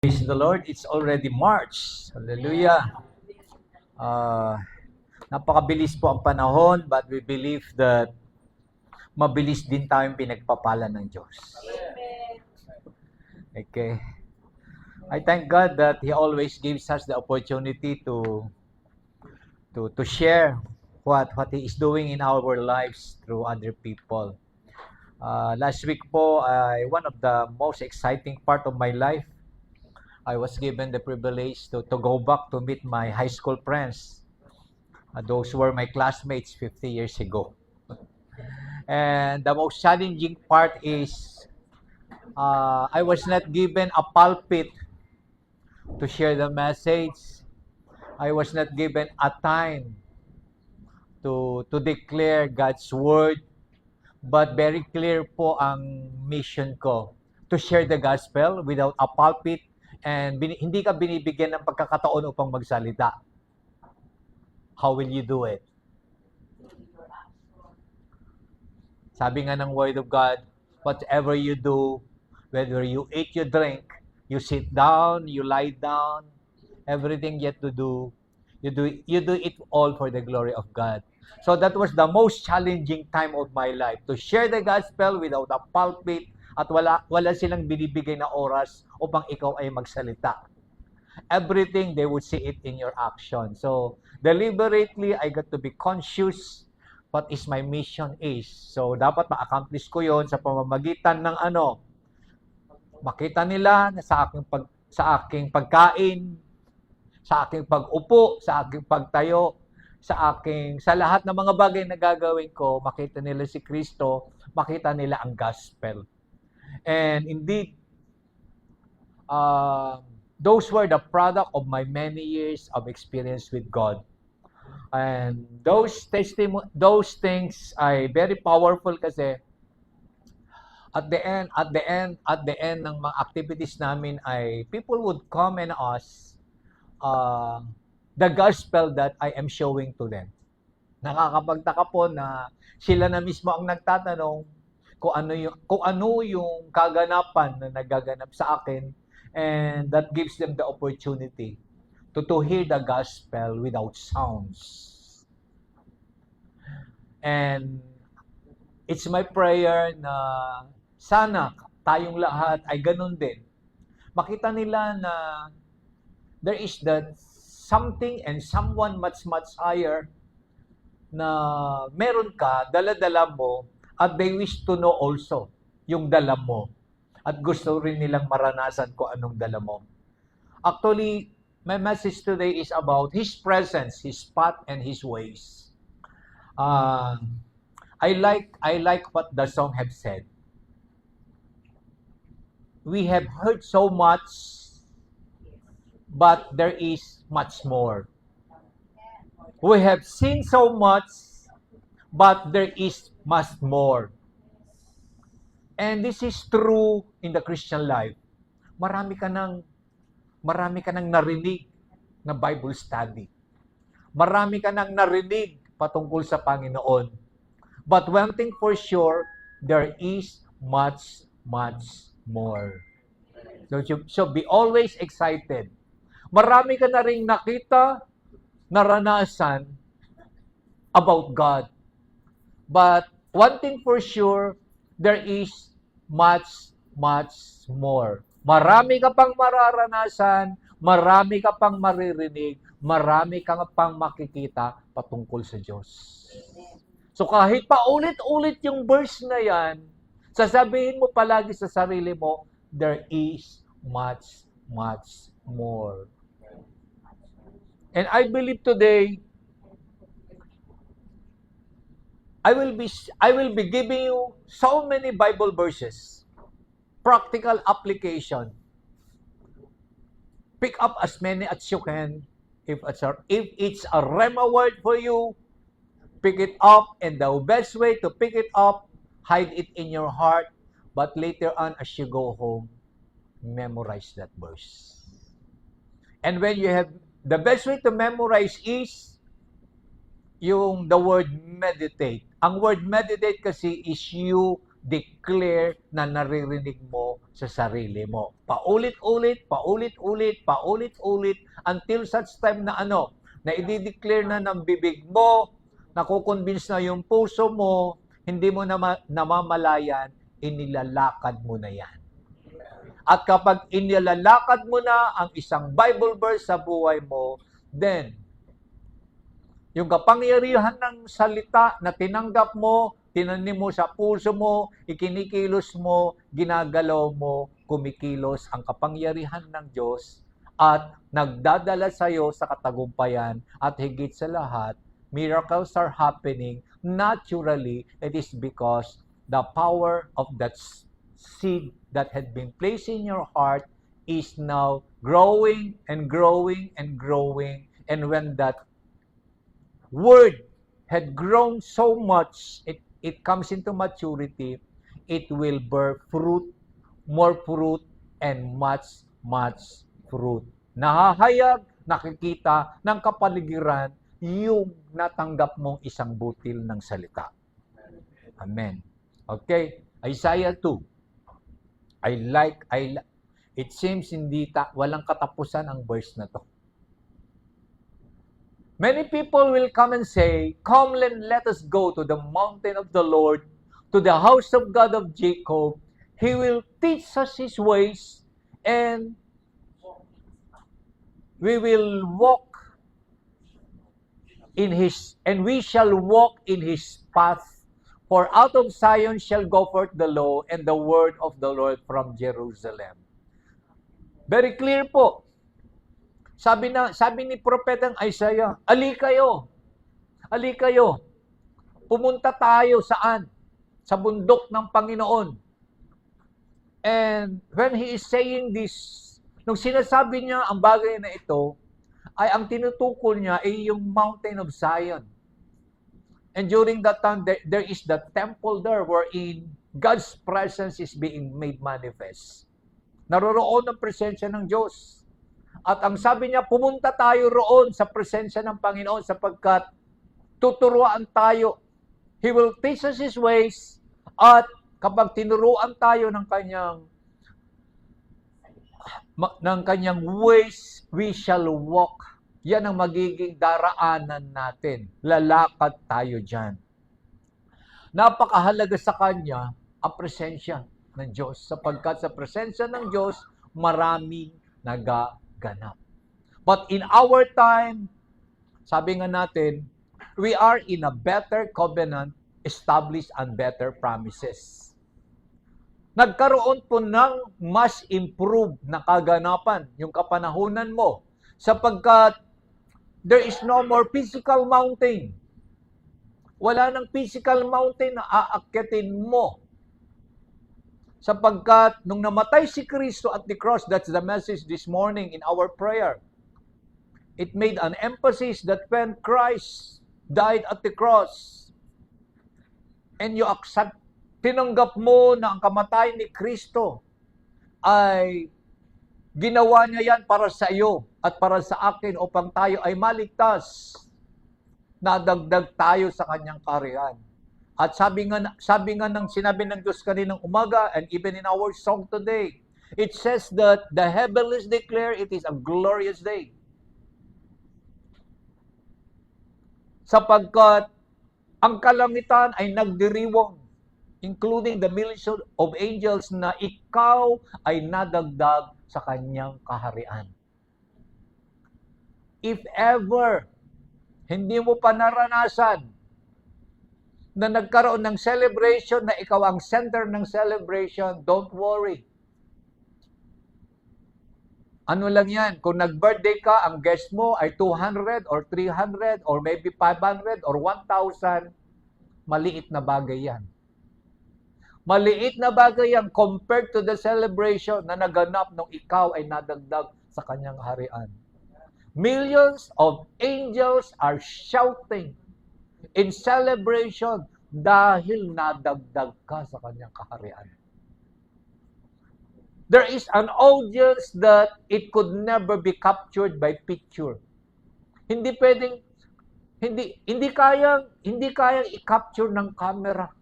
Praise the Lord, it's already March. Hallelujah. Napakabilis po ang panahon, but we believe that mabilis din tayong pinagpapala ng Diyos. Okay. I thank God that He always gives us the opportunity to share what He is doing in our lives through other people. Last week po, one of the most exciting part of my life, I was given the privilege to go back to meet my high school friends. Those were my classmates 50 years ago. And the most challenging part is I was not given a pulpit to share the message. I was not given a time to declare God's word. But very clear po ang mission ko, to share the gospel without a pulpit, and hindi ka binibigyan ng pagkakataon upang magsalita. How will you do it? Sabi nga ng Word of God, whatever you do, whether you eat, you drink, you sit down, you lie down, everything you have to do, you do it all for the glory of God. So that was the most challenging time of my life, to share the gospel without a pulpit, at wala silang binibigay na oras upang ikaw ay magsalita. Everything, they would see it in your action. So deliberately, I got to be conscious what is my mission is. So dapat ma-accomplish ko yon sa pamamagitan ng makita nila na sa aking pagkain, sa aking pag-upo, sa aking pagtayo, sa lahat ng mga bagay na gagawin ko, makita nila si Kristo, makita nila ang gospel. And indeed, those were the product of my many years of experience with God. And those things ay very powerful kasi at the end ng mga activities namin ay people would come and ask the gospel that I am showing to them. Nakakapagtaka po na sila na mismo ang nagtatanong kung ano yung kaganapan na nagaganap sa akin, and that gives them the opportunity to hear the gospel without sounds. And it's my prayer na sana tayong lahat ay ganun din. Makita nila na there is that something and someone much higher na meron ka, dala-dala mo, at they wish to know also yung dala mo. At gusto rin nilang maranasan kung anong dala mo. Actually, my message today is about His presence, His path, and His ways. I like what the song have said. We have heard so much, but there is much more. We have seen so much, but there is much more. And this is true in the Christian life. Marami ka nang narinig na Bible study. Marami ka nang narinig patungkol sa Panginoon. But one thing for sure, there is much more. So be always excited. Marami ka na rin nakita, naranasan about God. But one thing for sure, there is much more. Marami ka pang mararanasan, marami ka pang maririnig, marami ka pang makikita patungkol sa Diyos. So kahit pa ulit-ulit yung verse na yan, sasabihin mo palagi sa sarili mo, there is much more. And I believe today, I will be giving you so many Bible verses, practical application. Pick up as many as you can. If it's a Rhema word for you, pick it up, and the best way to pick it up, hide it in your heart, but later on as you go home, memorize that verse. And when you have, the best way to memorize is the word meditate. Ang word meditate kasi is you declare na naririnig mo sa sarili mo. Paulit-ulit, paulit-ulit, paulit-ulit until such time na na i-declare na ng bibig mo, nakukonvince na yung puso mo, hindi mo namamalayan, inilalakad mo na yan. At kapag inilalakad mo na ang isang Bible verse sa buhay mo, then, yung kapangyarihan ng salita na tinanggap mo, tinanim mo sa puso mo, ikinikilos mo, ginagalaw mo, kumikilos ang kapangyarihan ng Diyos at nagdadala sa iyo sa katagumpayan at higit sa lahat, miracles are happening naturally. It is because the power of that seed that had been placed in your heart is now growing and growing and growing. And when that word had grown so much, it comes into maturity, it will bear fruit, more fruit, and much, much fruit. Nahahayag, nakikita ng kapaligiran yung natanggap mong isang butil ng salita. Amen. Okay, Isaiah 2. It seems walang katapusan ang verse na to. Many people will come and say, "Come, let us go to the mountain of the Lord, to the house of God of Jacob. He will teach us His ways, and we shall walk in His path. For out of Zion shall go forth the law and the word of the Lord from Jerusalem." Very clear po. Sabi ni propetang Isaiah, ali kayo, pumunta tayo saan? Sa bundok ng Panginoon. And when he is saying this, nung sinasabi niya ang bagay na ito, ay ang tinutukol niya ay yung mountain of Zion. And during that time, there is the temple there wherein God's presence is being made manifest. Naroroon ang presensya ng Diyos. At ang sabi niya, pumunta tayo roon sa presensya ng Panginoon sapagkat tuturuan tayo. He will teach us His ways at kapag tinuruan tayo ng kanyang ways, we shall walk. Yan ang magiging daraanan natin. Lalakad tayo dyan. Napakahalaga sa Kanya ang presensya ng Diyos sapagkat sa presensya ng Diyos, maraming nagaganap. But in our time, sabi nga natin, we are in a better covenant established on better promises. Nagkaroon po ng mas improved na kaganapan yung kapanahunan mo sapagkat there is no more physical mountain. Wala nang physical mountain na aakyatin mo. Sapagkat nung namatay si Kristo at the cross, that's the message this morning in our prayer. It made an emphasis that when Christ died at the cross, and you accept, tinanggap mo na ang kamatayan ni Kristo ay ginawa niya yan para sa iyo at para sa akin upang tayo ay maligtas. Nadagdag tayo sa kanyang kaharian. At sabi nga ng sinabi ng Diyos kaninang umaga and even in our song today, it says that the heavens declare it is a glorious day. Sapagkat ang kalangitan ay nagdiriwang, including the millions of angels, na ikaw ay nadagdag sa kanyang kaharian. If ever hindi mo pa naranasan na nagkaroon ng celebration na ikaw ang center ng celebration, don't worry. Ano lang yan, kung nag-birthday ka, ang guest mo ay 200 or 300 or maybe 500 or 1,000, maliit na bagay yan. Maliit na bagay yan compared to the celebration na naganap nung ikaw ay nadagdag sa kanyang harian. Millions of angels are shouting in celebration dahil nadagdag ka sa kanyang kaharian. There is an audience that it could never be captured by picture. Hindi kayang i-capture ng camera.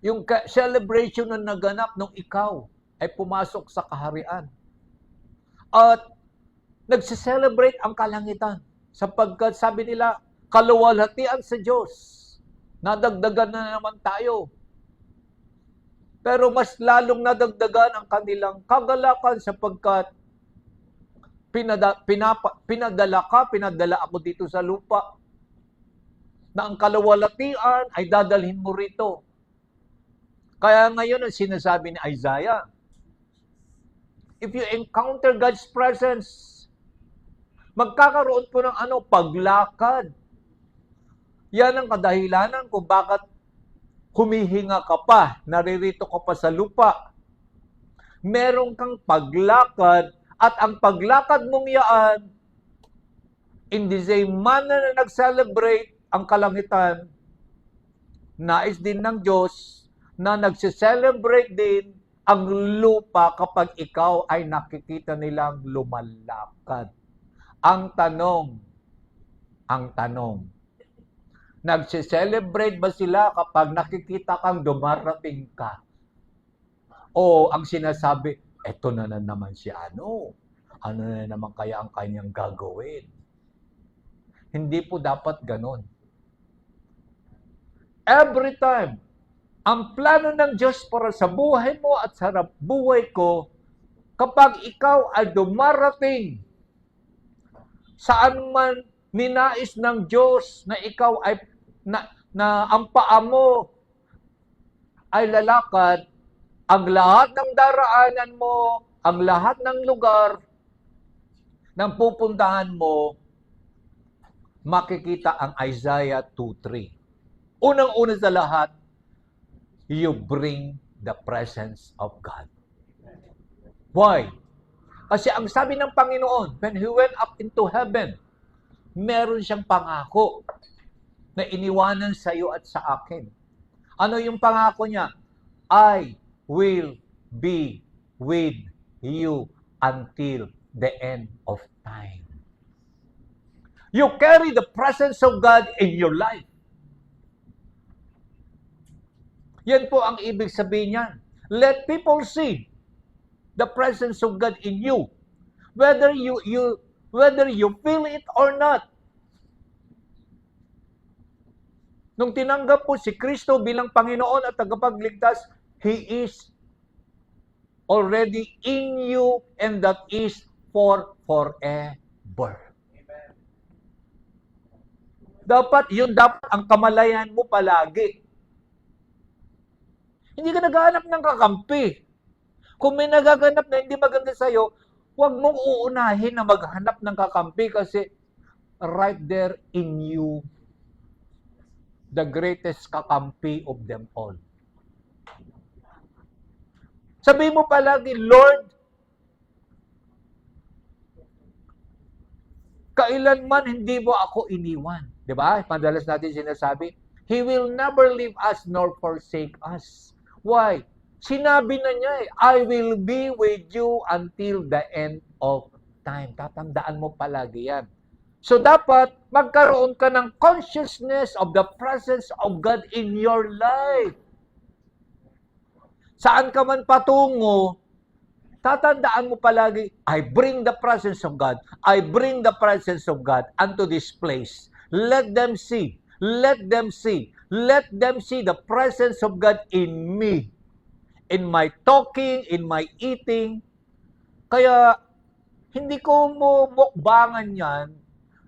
Yung celebration na naganap nung ikaw ay pumasok sa kaharian. At nagse-celebrate ang kalangitan sapagkat sabi nila, kaluwalhatian sa Diyos. Nadagdagan na naman tayo. Pero mas lalong nadagdagan ang kanilang kagalakan sapagkat pinadala ako dito sa lupa na ang kaluwalhatian ay dadalhin mo rito. Kaya ngayon ang sinasabi ni Isaiah, if you encounter God's presence, magkakaroon po ng paglakad. Yan ang kadahilanan kung bakit humihinga ka pa, naririto ka pa sa lupa. Meron kang paglakad at ang paglakad mong yaan, in the same manner na nag-celebrate ang kalangitan, nais din ng Diyos na nagse-celebrate din ang lupa kapag ikaw ay nakikita nilang lumalakad. Ang tanong, nagse-celebrate ba sila kapag nakikita kang dumarating ka? O ang sinasabi, eto na naman si ano na naman kaya ang kanyang gagawin? Hindi po dapat ganon. Every time, ang plano ng Diyos para sa buhay mo at sa buhay ko, kapag ikaw ay dumarating, saan man ninais ng Diyos na ikaw ay, na ang paa mo ay lalakad, ang lahat ng daraanan mo, ang lahat ng lugar ng pupuntahan mo, makikita ang Isaiah 2:3. Unang-una sa lahat, you bring the presence of God. Why? Kasi ang sabi ng Panginoon, when He went up into heaven, meron siyang pangako na iniwanan sa iyo at sa akin. Ano yung pangako niya? I will be with you until the end of time. You carry the presence of God in your life. Yan po ang ibig sabihin niyan. Let people see the presence of God in you. Whether you feel it or not. Nung tinanggap po si Kristo bilang Panginoon at tagapagligtas, He is already in you and that is for forever. Amen. Dapat ang kamalayan mo palagi. Hindi ka naghahanap ng kakampi. Kung may nagaganap na hindi maganda sa'yo, huwag mong uunahin na maghanap ng kakampi kasi right there in you, the greatest kakampi of them all. Sabihin mo palagi, Lord, kailanman hindi mo ako iniwan. Diba? Madalas natin sinasabi, He will never leave us nor forsake us. Why? Sinabi na niya I will be with you until the end of time. Tatandaan mo palagi yan. So dapat magkaroon ka ng consciousness of the presence of God in your life. Saan ka man patungo, tatandaan mo palagi, I bring the presence of God. I bring the presence of God unto this place. Let them see. Let them see. Let them see the presence of God in me. In my talking, in my eating. Kaya, hindi ko mo mukbangan yan,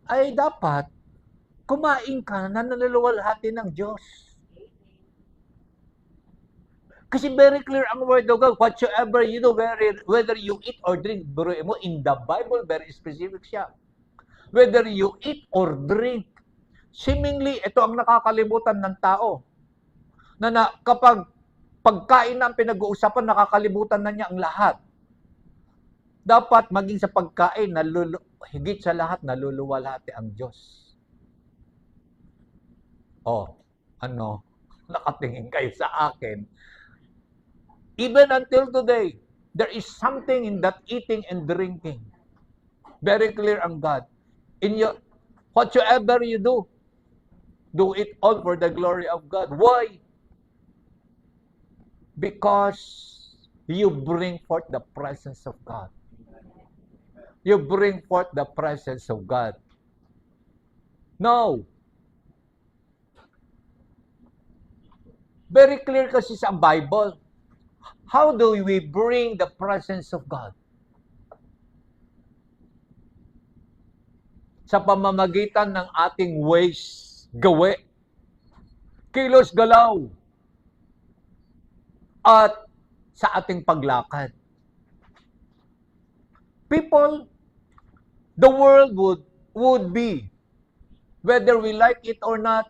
ay dapat kumain ka na naluluwalhati ng Diyos. Kasi very clear ang word of God, whatsoever you do, whether you eat or drink, buruin mo, in the Bible, very specific siya. Whether you eat or drink, seemingly, ito ang nakakalimutan ng tao. Na kapag pagkain na ang pinag-uusapan, nakakalimutan na niya ang lahat. Dapat maging sa pagkain, higit sa lahat, naluluwalhati ang Diyos. Nakatingin kayo sa akin. Even until today, there is something in that eating and drinking. Very clear ang God. Whatsoever you do it all for the glory of God. Why? Because you bring forth the presence of God. You bring forth the presence of God. No. Very clear kasi sa Bible. How do we bring the presence of God? Sa pamamagitan ng ating ways, gawi, kilos, galaw, at sa ating paglakad. People, the world would be, whether we like it or not,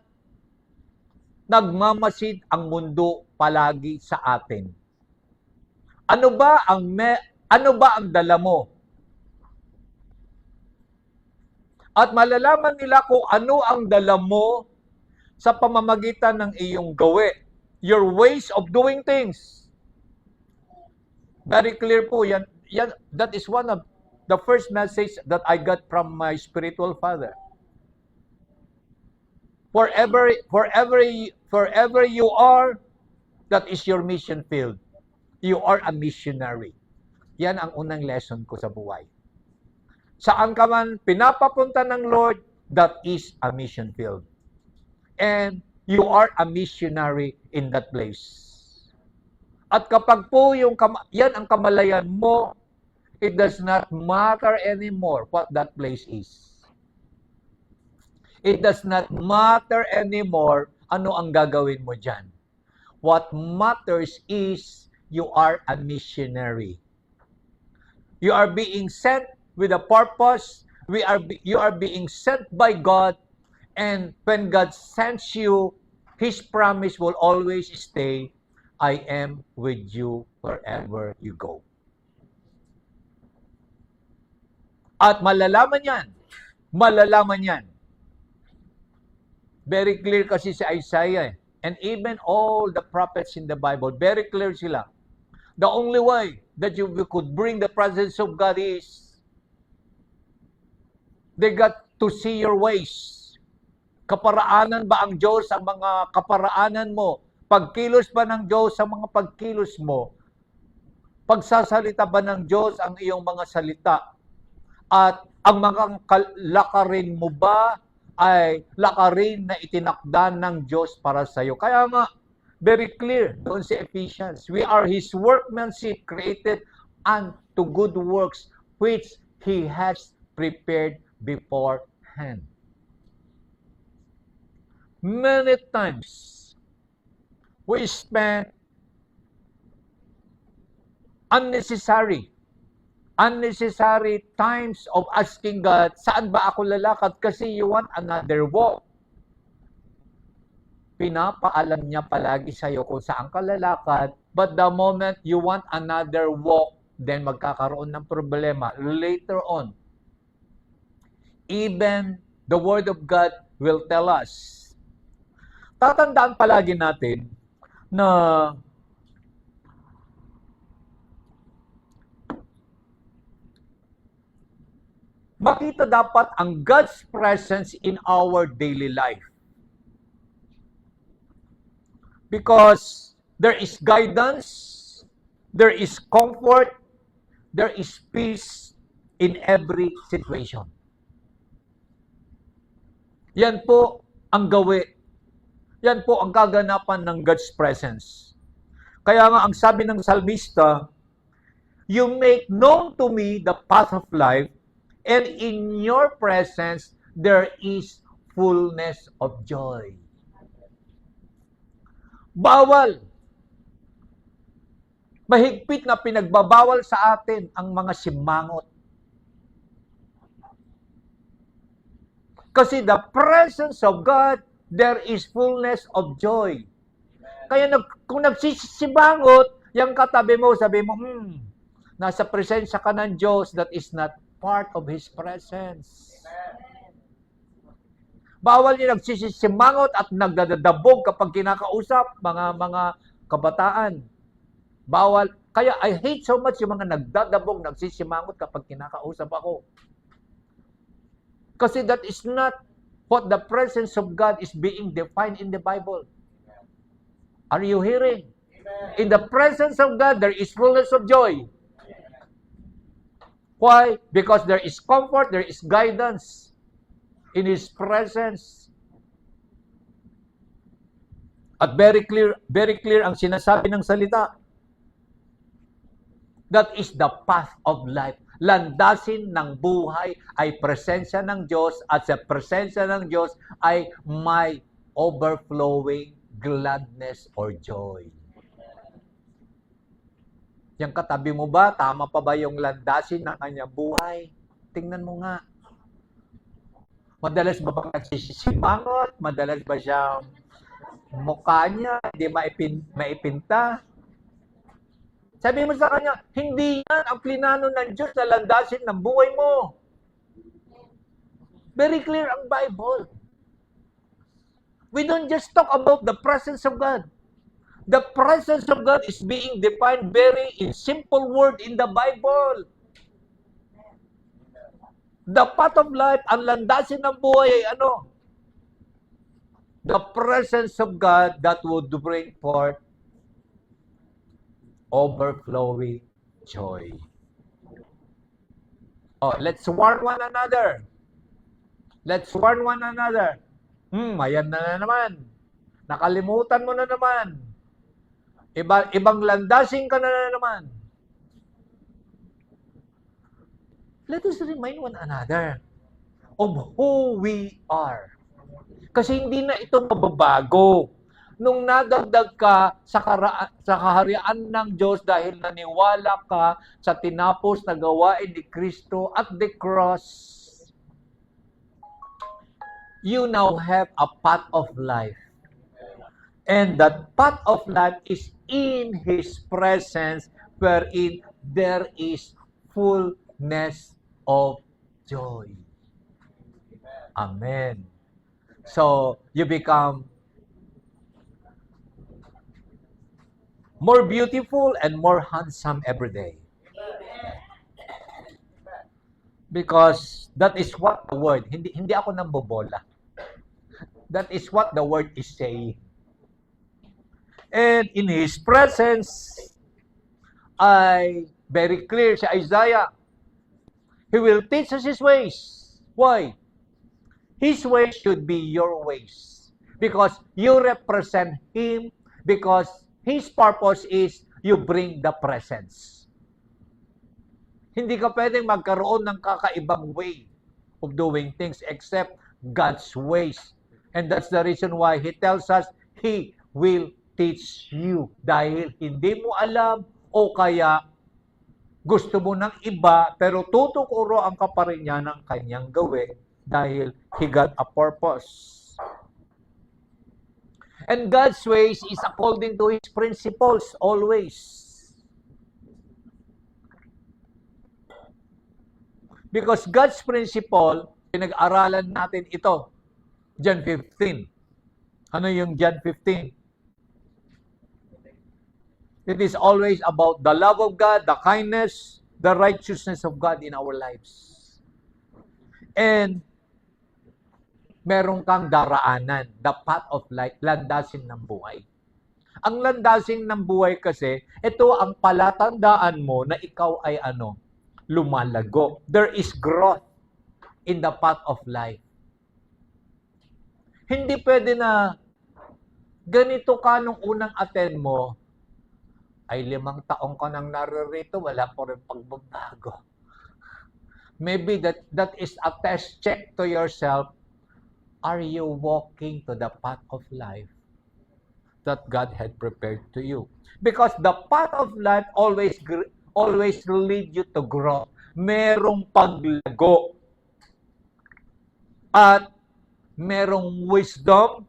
nagmamasid ang mundo palagi sa atin. Ano ba ang dala mo? At malalaman nila kung ano ang dala mo sa pamamagitan ng iyong gawi. Your ways of doing things. Very clear po yan. That is one of the first message that I got from my spiritual father. Forever you are, that is your mission field. You are a missionary. Yan ang unang lesson ko sa buhay. Saan ka man pinapapunta ng Lord, that is a mission field. And you are a missionary in that place. At kapag po yan ang kamalayan mo, it does not matter anymore what that place is. It does not matter anymore ano ang gagawin mo dyan. What matters is you are a missionary. You are being sent with a purpose. You are being sent by God. And when God sends you, His promise will always stay. I am with you wherever you go. At malalaman yan. Very clear kasi si Isaiah. And even all the prophets in the Bible, very clear sila. The only way that you could bring the presence of God is they got to see your ways. Kaparaanan ba ang Diyos ang mga kaparaanan mo? Pagkilos ba ng Diyos sa mga pagkilos mo? Pagsasalita ba ng Diyos ang iyong mga salita? At ang mga lakarin mo ba ay lakarin na itinakda ng Diyos para sa iyo? Kaya nga, very clear doon sa Ephesians. We are His workmanship created unto good works which He has prepared beforehand. Many times, we spend unnecessary times of asking God, saan ba ako lalakad? Kasi you want another walk. Pinapaalam niya palagi sa iyo kung saan ka lalakad, but the moment you want another walk, then magkakaroon ng problema later on. Even the Word of God will tell us. Tatandaan palagi natin na makita dapat ang God's presence in our daily life. Because there is guidance, there is comfort, there is peace in every situation. Yan po ang gawi. Yan po ang kaganapan ng God's presence. Kaya nga ang sabi ng salmista, you make known to me the path of life, and in your presence there is fullness of joy. Bawal. Mahigpit na pinagbabawal sa atin ang mga simangot. Kasi the presence of God, there is fullness of joy. Kaya kung nagsisibangot, yung katabi mo, sabi mo, nasa presensya ka ng Diyos, that is not part of His presence. Bawal yung nagsisimangot at nagdadabog kapag kinakausap, mga kabataan. Bawal. Kaya I hate so much yung mga nagdadabog, nagsisimangot kapag kinakausap ako. Kasi that is not what the presence of God is being defined in the Bible. Are you hearing? In the presence of God, there is fullness of joy. Why? Because there is comfort, there is guidance in His presence. At very clear ang sinasabi ng salita. That is the path of life. Landasin ng buhay ay presensya ng Diyos at sa presensya ng Diyos ay may overflowing gladness or joy. Yung katabi mo ba, tama pa ba yung landasin ng kanyang buhay? Tingnan mo nga. Madalas ba bang nagsisimangot? Madalas ba siyang mukha niya hindi maipinta? Sabi mo sa kanya, hindi yan ang plinano ng Diyos na landasin ng buhay mo. Very clear ang Bible. We don't just talk about the presence of God. The presence of God is being defined very in simple word in the Bible. The path of life, ang landasin ng buhay ay ano? The presence of God that would bring forth overflowing joy. Oh, let's warn one another. Let's warn one another. Ayan na naman. Nakalimutan mo na naman. Ibang landasin ka na naman. Let us remind one another of who we are. Kasi hindi na ito mababago. Nung nadagdag ka sa kaharian ng Diyos dahil naniwala ka sa tinapos na gawain ni Kristo at the cross, you now have a path of life. And that path of life is in His presence, wherein there is fullness of joy. Amen. So, you become more beautiful and more handsome every day. Because that is what the word, hindi ako nambobola. That is what the word is saying. And in His presence, ay very clear si Isaiah. He will teach us His ways. Why? His ways should be your ways. Because you represent Him, because His purpose is you bring the presence. Hindi ka pwedeng magkaroon ng kakaibang way of doing things except God's ways. And that's the reason why He tells us He will teach you. Dahil hindi mo alam o kaya gusto mo ng iba pero tututuro ang ka pa rin niya ng kanyang gawin dahil He got a purpose. And God's ways is according to His principles always. Because God's principle, pinag-aralan natin ito. John 15. Ano yung John 15? It is always about the love of God, the kindness, the righteousness of God in our lives. And meron kang daraanan, the path of life, landasin ng buhay. Ang landasin ng buhay kasi, ito ang palatandaan mo na ikaw ay lumalago. There is growth in the path of life. Hindi pwede na ganito ka nung unang attend mo, ay 5 taong ka nang naririto, wala po rin pagbabago. Maybe that is a test check to yourself. Are you walking to the path of life that God had prepared to you? Because the path of life always lead you to grow. Merong paglago. At merong wisdom.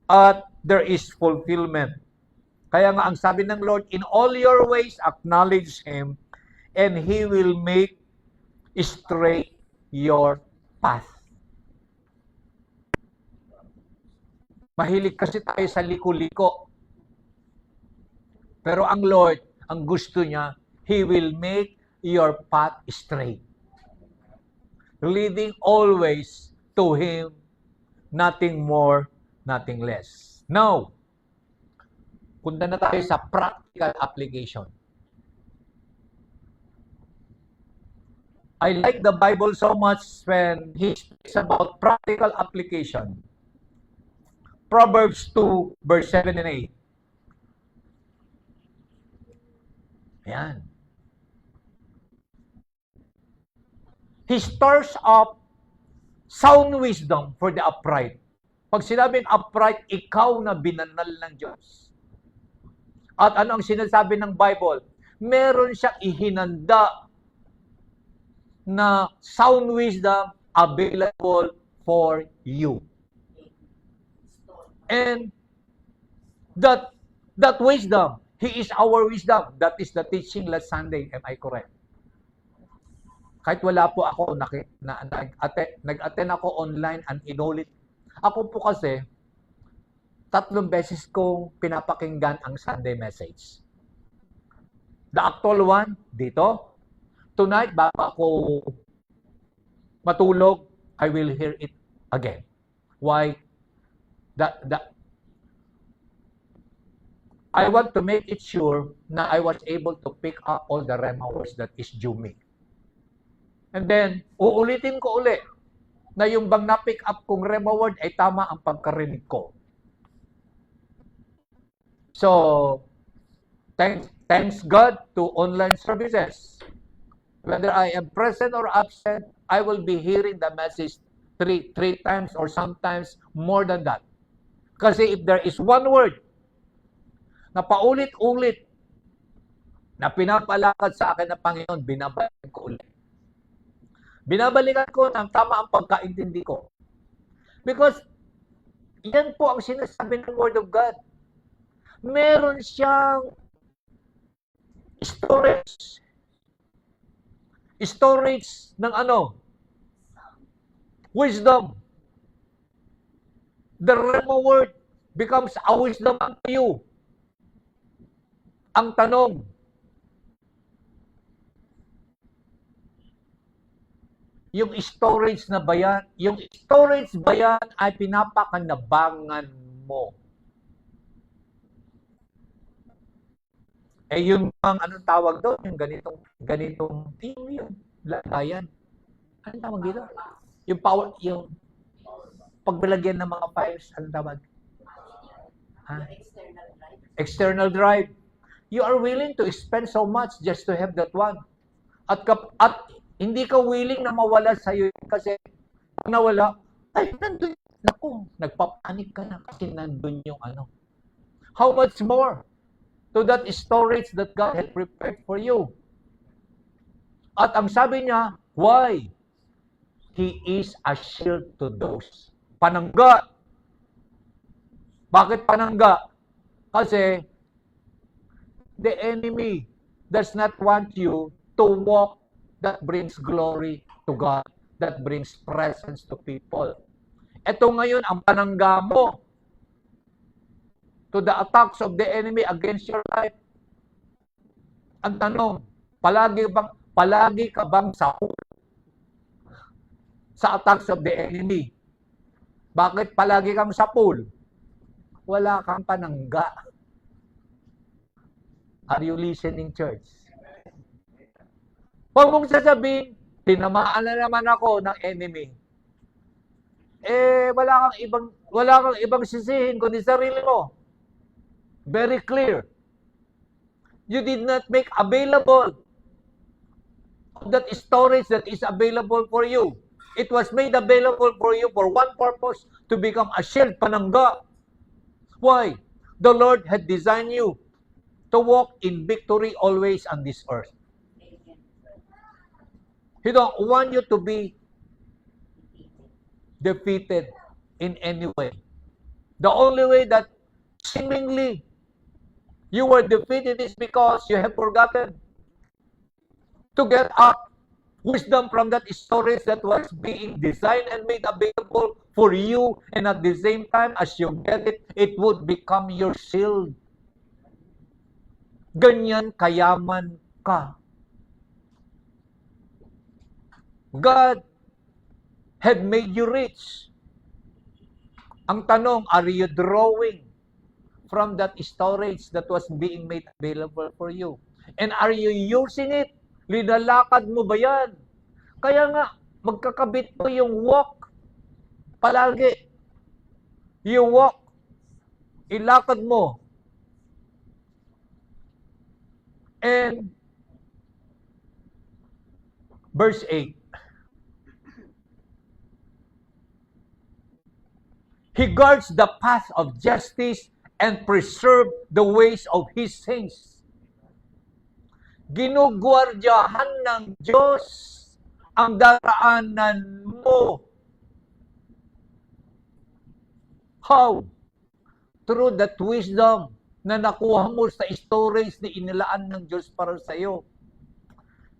At there is fulfillment. Kaya nga ang sabi ng Lord, in all your ways acknowledge Him and He will make straight your path. Mahilig kasi tayo sa liko-liko. Pero ang Lord, ang gusto niya, He will make your path straight. Leading always to Him, nothing more, nothing less. Now, punta na tayo sa practical application. I like the Bible so much when he speaks about practical application. Proverbs 2, verse 7 and 8. Ayan. He stores up sound wisdom for the upright. Pag sinabing upright, ikaw na binanal ng Diyos. At ano ang sinasabi ng Bible? Meron siyang ihinanda na sound wisdom available for you. And that wisdom, He is our wisdom. That is the teaching last Sunday. Am I correct? Kahit wala po ako, nag-attend ako online and inulit. Ako po kasi, 3 beses kong pinapakinggan ang Sunday message. The actual one, dito. Tonight, bago ako matulog, I will hear it again. Why? I want to make it sure na I was able to pick up all the Rhema words that is due me. And then, uulitin ko uli na yung bang na-pick up kong Rhema word ay tama ang pagkarinig ko. So, thanks God to online services. Whether I am present or absent, I will be hearing the message three times or sometimes more than that. Kasi if there is one word na paulit-ulit na pinapalakad sa akin ng Panginoon, binabalikan ko ulit. Binabalikan ko ng tama ang pagkaintindi ko. Because yan po ang sinasabi ng Word of God. Meron siyang storage ng ano? Wisdom. The Rhema word becomes a wisdom unto you. Ang tanong, yung storage na ba yan? Yung storage ba yan ay pinapakanabangan mo? Eh yung anong tawag doon? Yung ganitong yung lagayan. Anong tawag dito? Yung power, yung pagbalagyan ng mga files, anong tawag? Ha? External drive. You are willing to spend so much just to have that one. At hindi ka willing na mawala sa iyo kasi pag nawala, ay, nandun. Naku, nagpapanik ka na kasi nandun yung ano. How much more to that storage that God had prepared for you? At ang sabi niya, why? He is a shield to those. Panangga. Bakit panangga? Kasi the enemy does not want you to walk that brings glory to God, that brings presence to people. Ito ngayon ang panangga mo to the attacks of the enemy against your life. Ang tanong, palagi ka bang sa attacks of the enemy? Bakit palagi kang sa pool? Wala kang panangga. Are you listening, church? Huwag mong sasabihin, tinamaan na naman ako ng enemy. Eh, wala kang ibang sisihin kundi sarili mo. Very clear. You did not make available that storage that is available for you. It was made available for you for one purpose, to become a shield, panangga. Why? The Lord had designed you to walk in victory always on this earth. He don't want you to be defeated in any way. The only way that seemingly you were defeated is because you have forgotten to get up wisdom from that storage that was being designed and made available for you, and at the same time, as you get it, it would become your shield. Ganyan kayaman ka. God had made you rich. Ang tanong, are you drawing from that storage that was being made available for you? And are you using it? Linalakad mo ba yan? Kaya nga, magkakabit mo yung walk palagi. You walk. Ilakad mo. And verse 8. He guards the path of justice and preserve the ways of His saints. Ginugwardyahan ng Diyos ang daraanan mo. How? Through that wisdom na nakuha mo sa storage na inilaan ng Diyos para sa iyo.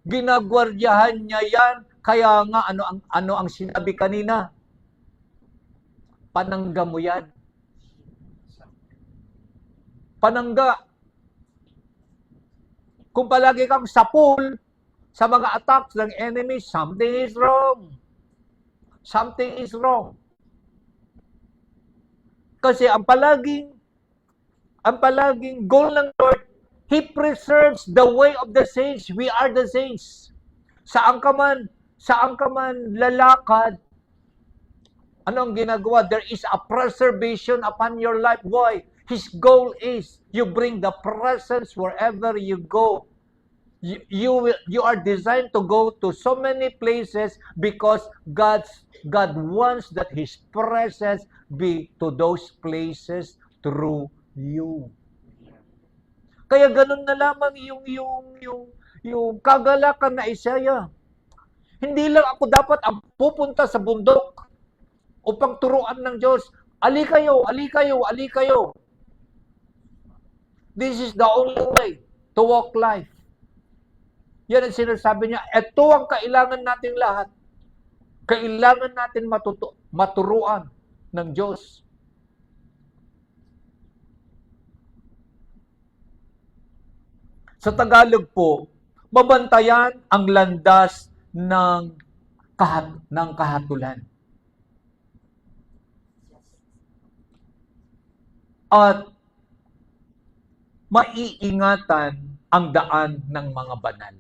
Ginagwardyahan niya yan, kaya nga ano ang sinabi kanina? Panangga mo yan. Panangga. Kung palagi kang sa pool, sa mga attacks ng enemy, something is wrong. Something is wrong. Kasi ang palaging goal ng Lord, He preserves the way of the saints. We are the saints. Saan ka man lalakad, ano ang ginagawa? There is a preservation upon your life. Why? His goal is you bring the presence wherever you go. You are designed to go to so many places because God wants that His presence be to those places through you. Kaya ganun na lamang yung kagalakan na Isaiah. Hindi lang ako dapat ang pupunta sa bundok upang turuan ng Diyos. Ali kayo, ali kayo, ali kayo. This is the only way to walk life. Yan ang sinasabi niya. Ito ang kailangan nating lahat. Kailangan natin maturuan ng Diyos. Sa Tagalog po, mabantayan ang landas ng kahatulan. At maiingatan ang daan ng mga banal.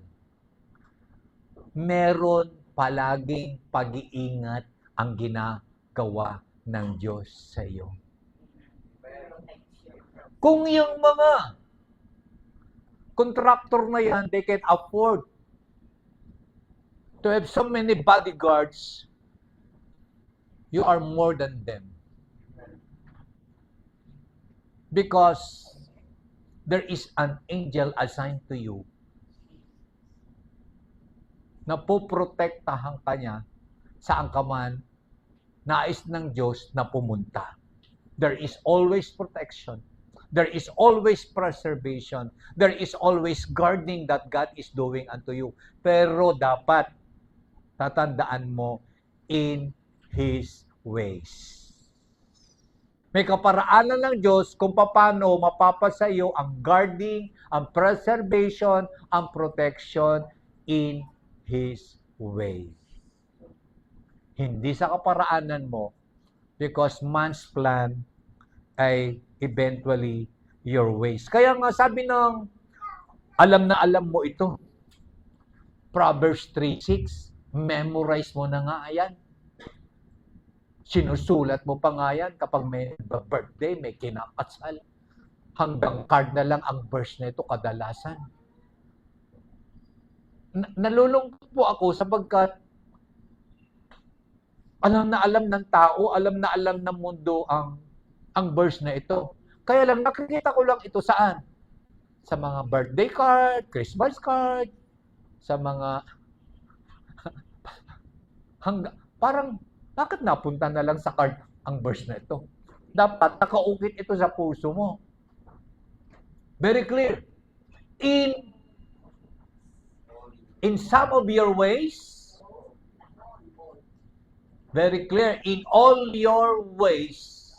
Meron palaging pag-iingat ang ginagawa ng Diyos sa iyo. Kung yung mga contractor na yan, they can afford to have so many bodyguards, you are more than them. Because there is an angel assigned to you na poprotektahan ka niya saan ka man nais ng Diyos na pumunta. There is always protection. There is always preservation. There is always guarding that God is doing unto you. Pero dapat tatandaan mo in His ways. May kaparaanan ng Diyos kung paano mapapasa iyo ang guarding, ang preservation, ang protection in His way. Hindi sa kaparaanan mo because man's plan ay eventually your ways. Kaya nga sabi ng alam na alam mo ito. Proverbs 3:6, memorize mo na nga yan. Sinusulat mo pa nga yan kapag may birthday, may kinakasal. Hanggang card na lang ang verse na ito kadalasan. Nalulungkot po ako sapagkat alam na alam ng tao, alam na alam ng mundo ang verse na ito. Kaya lang nakikita ko lang ito saan? Sa mga birthday card, Christmas card, sa mga parang bakit napunta na lang sa card ang verse na ito? Dapat nakaukit ito sa puso mo. Very clear. In some of your ways, very clear, in all your ways,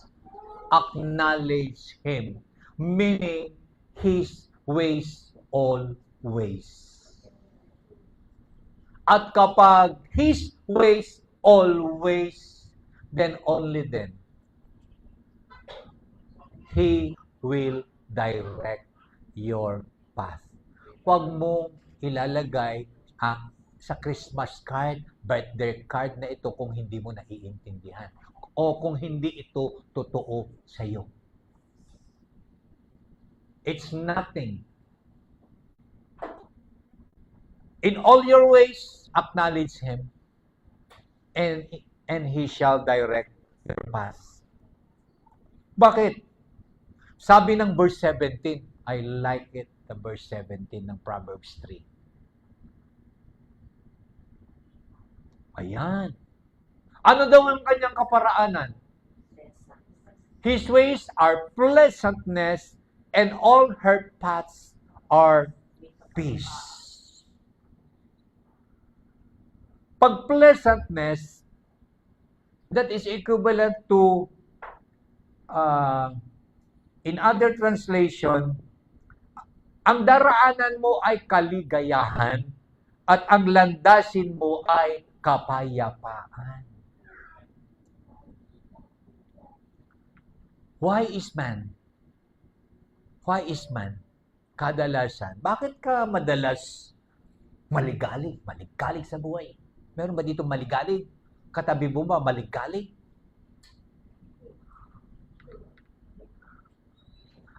acknowledge Him. Meaning, His ways always. At kapag His ways always, then only then, He will direct your path. Huwag mong ilalagay sa Christmas card, birthday card na ito kung hindi mo naiintindihan o kung hindi ito totoo sa iyo. It's nothing. In all your ways, acknowledge Him, and He shall direct your path. Bakit? Sabi ng verse 17, I like it, the verse 17 ng Proverbs 3. Ayan. Ano daw ang kanyang kaparaanan? His ways are pleasantness, and all her paths are peace. Pag pleasantness, that is equivalent to, in other translation, ang daraanan mo ay kaligayahan at ang landasin mo ay kapayapaan. Why is man? Why is man? Kadalasan. Bakit ka madalas maligalig? Maligalig sa buhay. Meron ba dito maligalig? Katabi mo ba maligalig?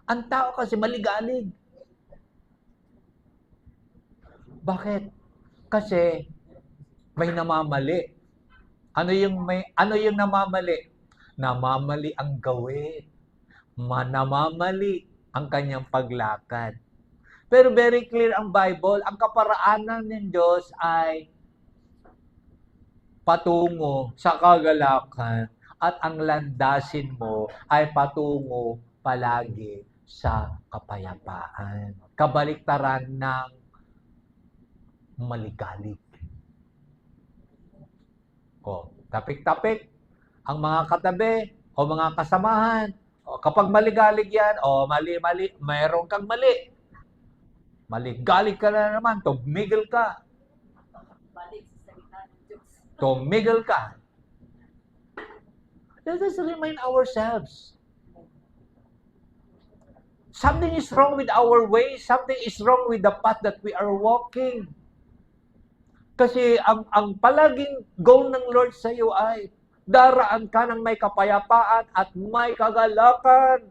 Ang tao kasi maligalig. Bakit? Kasi may namamali. Ano yung namamali? Namamali ang gawin. Namamali ang kanyang paglakad. Pero very clear ang Bible, ang kaparaanan ng Diyos ay patungo sa kagalakan at ang landasin mo ay patungo palagi sa kapayapaan. Kabaliktaran ng maligalig. Tapik-tapik ang mga katabi o mga kasamahan. Kapag maligalig yan, mali-mali, mayroon kang mali. Maligalig ka na naman, tumigil ka. Tumigil ka. Let us remind ourselves. Something is wrong with our ways. Something is wrong with the path that we are walking. Kasi ang palaging goal ng Lord sa iyo ay daraan ka ng may kapayapaan at may kagalakan.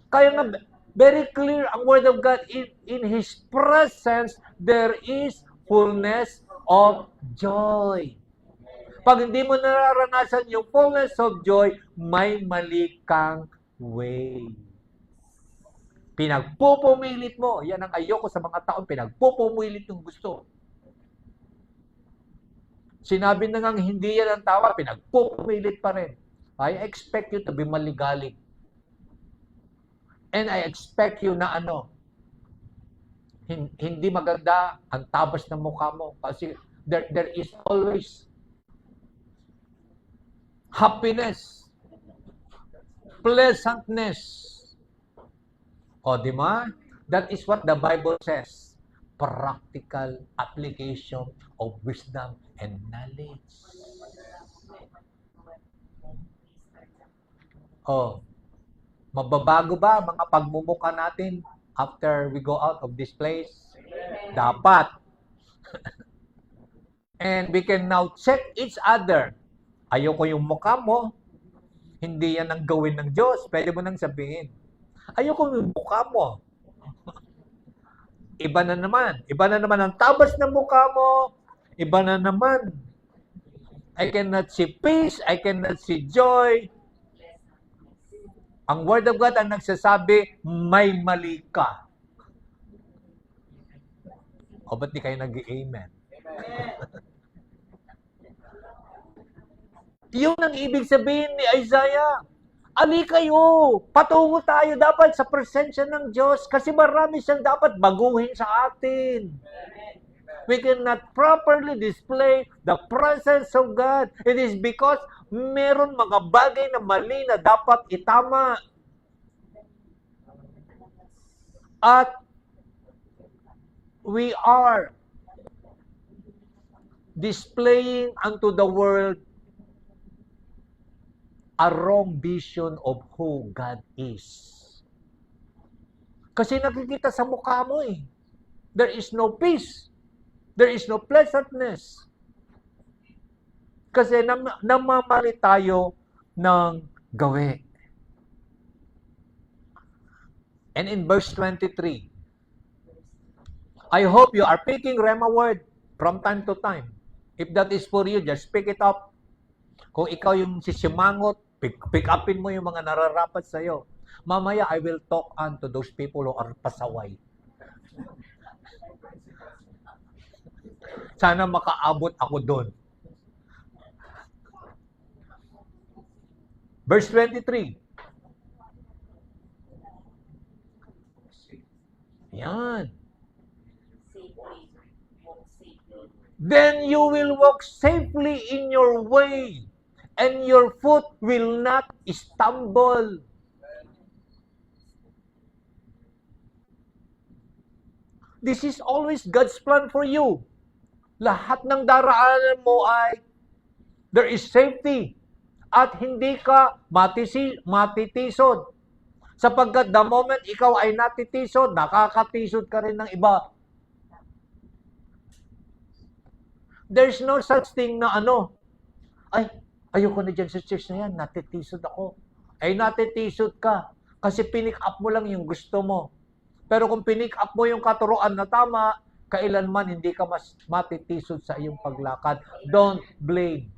Kaya nga, very clear ang Word of God, in His presence, there is fullness of joy. Pag hindi mo nararanasan yung fullness of joy, may mali kang way. Pinagpupumilit mo. Yan ang ayoko sa mga taong pinagpupumilit yung gusto. Sinabi na ngang hindi yan ang tawa, pinagpupumilit pa rin. I expect you to be maligalig. And I expect you na hindi maganda ang tabas ng mukha mo. Kasi there is always happiness, pleasantness. O, di ba? That is what the Bible says. Practical application of wisdom and knowledge. Mababago ba mga pagmumuka natin after we go out of this place? Dapat. And we can now check each other. Ayoko yung mukha mo. Hindi yan ang gawin ng Diyos. Pwede mo nang sabihin. Ayoko yung mukha mo. Iba na naman. Iba na naman ang tabas ng mukha mo. Iba na naman. I cannot see peace. I cannot see joy. Ang Word of God ang nagsasabi, may mali ka. O, ba't di kayo nag-amen? Yun ang ibig sabihin ni Isaiah. Ali kayo, patungo tayo dapat sa presensya ng Diyos kasi marami siyang dapat baguhin sa atin. We cannot properly display the presence of God. It is because meron mga bagay na mali na dapat itama. At we are displaying unto the world a wrong vision of who God is. Kasi nakikita sa mukha mo eh. There is no peace. There is no pleasantness. Kasi namamali tayo ng gawi. And in verse 23, I hope you are picking Rema word from time to time. If that is for you, just pick it up. Kung ikaw yung sisimangot, pick upin mo yung mga nararapat sa'yo. Mamaya, I will talk on to those people who are pasaway. Sana makaabot ako doon. Verse 23. Yan. Then you will walk safely in your way, and your foot will not stumble. This is always God's plan for you. Lahat ng daraanan mo ay there is safety at hindi ka matitisod. Sapagkat the moment ikaw ay natitisod, nakakatisod ka rin ng iba. There's no such thing na ayoko na dyan sa church na yan, natitisod ako. Ay natitisod ka kasi pinick up mo lang yung gusto mo. Pero kung pinick up mo yung katuruan na tama, kailanman hindi ka mas matitisod sa iyong paglakad. Don't blame.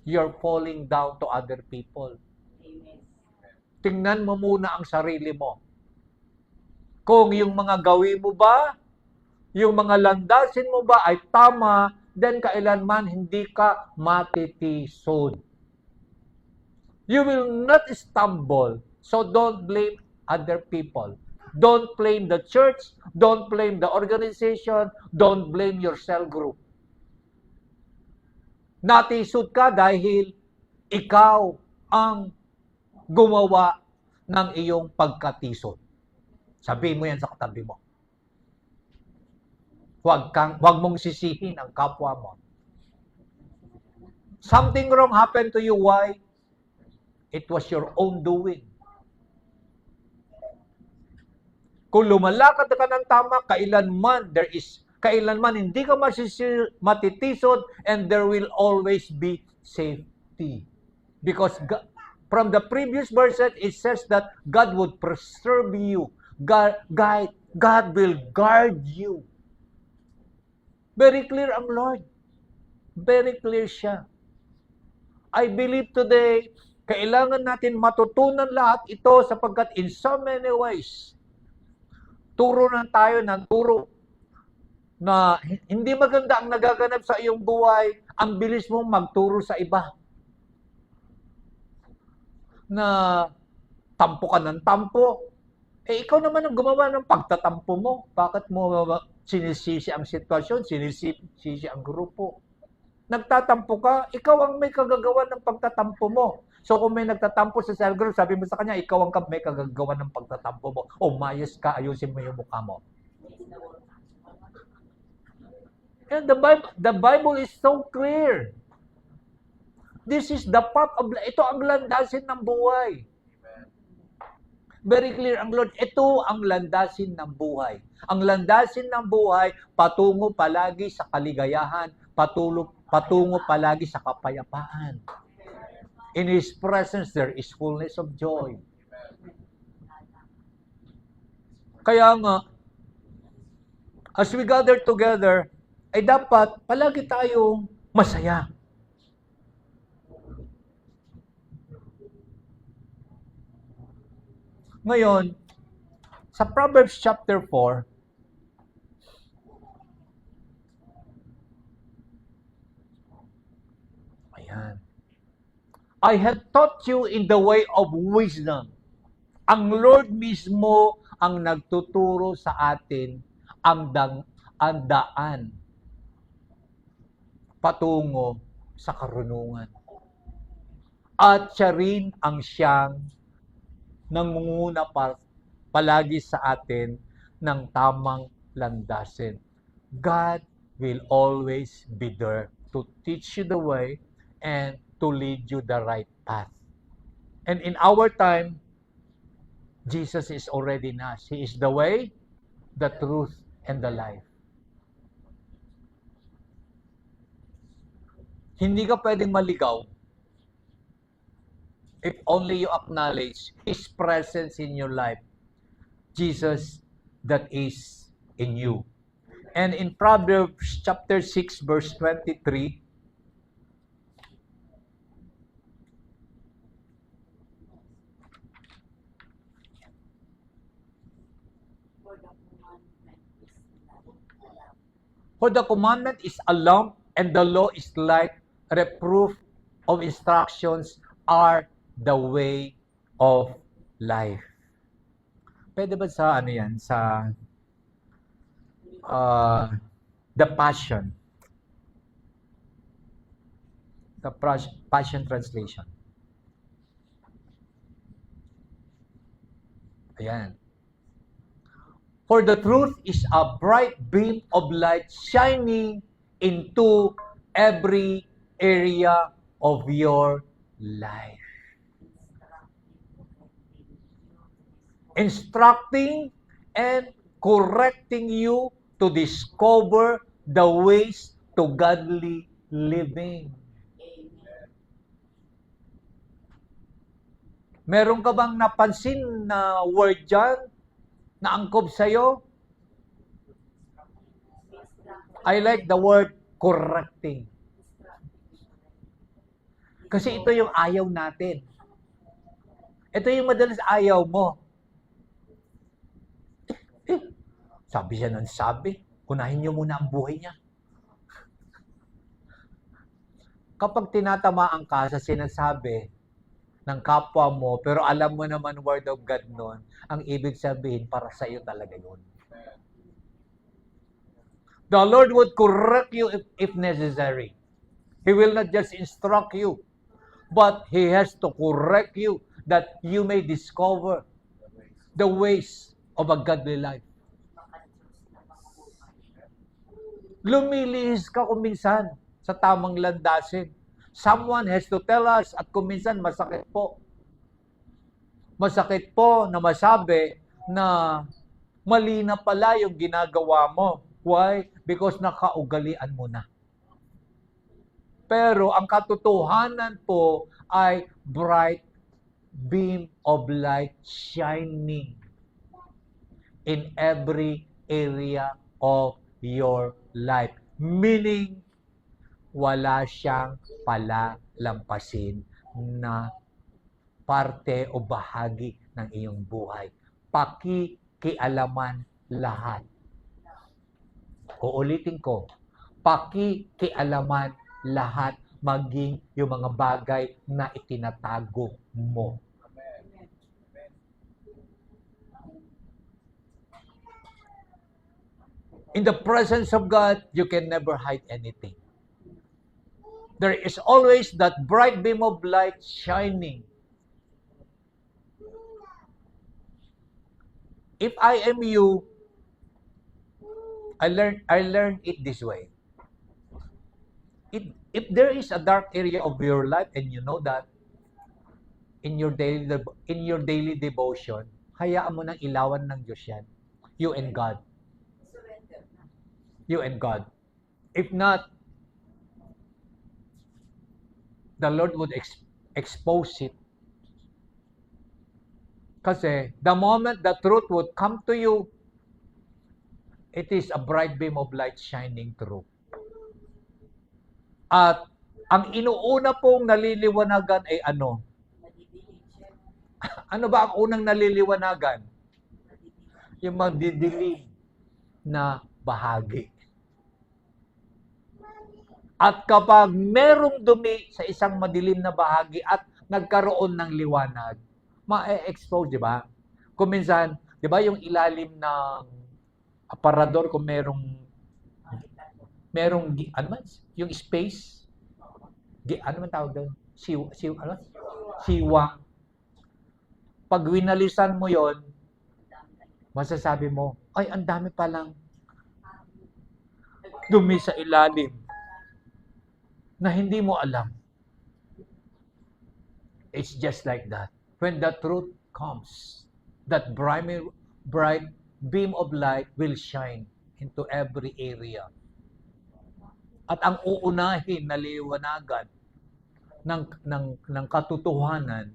You're falling down to other people. Tingnan mo muna ang sarili mo. Kung yung mga gawin mo ba, yung mga landasin mo ba ay tama, then kailanman hindi ka matitisod. You will not stumble, so don't blame other people. Don't blame the church, don't blame the organization, don't blame your cell group. Natisod ka dahil ikaw ang gumawa ng iyong pagkatisod. Sabihin mo yan sa katabi mo. Huwag mong sisihin ang kapwa mo. Something wrong happened to you. Why? It was your own doing. Kung lumalakad ka ng tama, kailanman hindi ka matitisod, and there will always be safety. Because from the previous verse, it says that God would preserve you. God will guard you. Very clear ang Lord. Very clear siya. I believe today, kailangan natin matutunan lahat ito sapagkat in so many ways, turo na tayo ng turo na hindi maganda ang nagaganap sa iyong buhay, ang bilis mong magturo sa iba. Na tampo ka ng tampo. Ikaw naman ang gumawa ng pagtatampo mo. Bakit mo sinisisi ang sitwasyon, sinisisi ang grupo? Nagtatampo ka, ikaw ang may kagagawa ng pagtatampo mo. So kung may nagtatampo sa cell group, sabi mo sa kanya, ikaw ang may kagagawa ng pagtatampo mo. Mayos ka, ayusin mo yung mukha mo. And the Bible is so clear. This is the path of life. Ito ang landasin ng buhay. Very clear ang Lord. Ito ang landasin ng buhay. Ang landasin ng buhay, patungo palagi sa kaligayahan, patungo palagi sa kapayapaan. In His presence, there is fullness of joy. Kaya nga, as we gather together, ay dapat palagi tayong masaya. Ngayon, sa Proverbs chapter 4, ayan. I have taught you in the way of wisdom. Ang Lord mismo ang nagtuturo sa atin ang daan patungo sa karunungan. At siya rin ang siyang nangunguna palagi sa atin ng tamang landasin. God will always be there to teach you the way and to lead you the right path. And in our time, Jesus is already in us. He is the way, the truth, and the life. Hindi ka pwedeng maligaw if only you acknowledge His presence in your life. Jesus that is in you. And in Proverbs chapter 6 verse 23, for the commandment is a lamp, and the law is light. Reproof of instructions are the way of life. Pwede ba sa ano yan? Sa the Passion. The Passion Translation. Ayan. For the truth is a bright beam of light shining into every area of your life. Instructing and correcting you to discover the ways to godly living. Meron ka bang napansin na word dyan na angkop sa'yo? I like the word correcting. Kasi ito yung ayaw natin. Ito yung madalas ayaw mo. Sabi siya ng sabi, kunahin niyo muna ang buhay niya. Kapag tinatamaan ka sa sinasabi ng kapwa mo, pero alam mo naman word of God nun, ang ibig sabihin, para sa iyo talaga yun. The Lord would correct you if necessary. He will not just instruct you, but He has to correct you that you may discover the ways of a godly life. Lumilihis ka kuminsan sa tamang landasin. Someone has to tell us at kuminsan masakit po. Masakit po na masabi na mali na pala yung ginagawa mo. Why? Because nakaugalian mo na. Pero ang katotohanan po ay bright beam of light shining in every area of your life. Meaning, wala siyang palalampasin na parte o bahagi ng iyong buhay. Pakikialaman lahat. Uulitin ko, pakikialaman lahat, maging yung mga bagay na itinatago mo. In the presence of God, you can never hide anything. There is always that bright beam of light shining. If I am you, I learned it this way. If there is a dark area of your life and you know that, in your daily devotion, hayaan mo nang ilawan ng Diyos yan. You and God. You and God. If not, the Lord would expose it. Kasi the moment the truth would come to you, it is a bright beam of light shining through. At ang inuuna pong naliliwanagan ay ano? Ano ba ang unang naliliwanagan? Yung magdidilim na bahagi. At kapag merong dumi sa isang madilim na bahagi at nagkaroon ng liwanag, ma-expose, di ba? Kung minsan, di ba yung ilalim ng aparador, kung merong ano man, yung space, ano man tawag doon? Siwang. Pag winalisan mo yon, masasabi mo, ay, ang dami palang dumi sa ilalim na hindi mo alam. It's just like that. When the truth comes, that bright beam of light will shine into every area. At ang uunahin na liwanagan ng katotohanan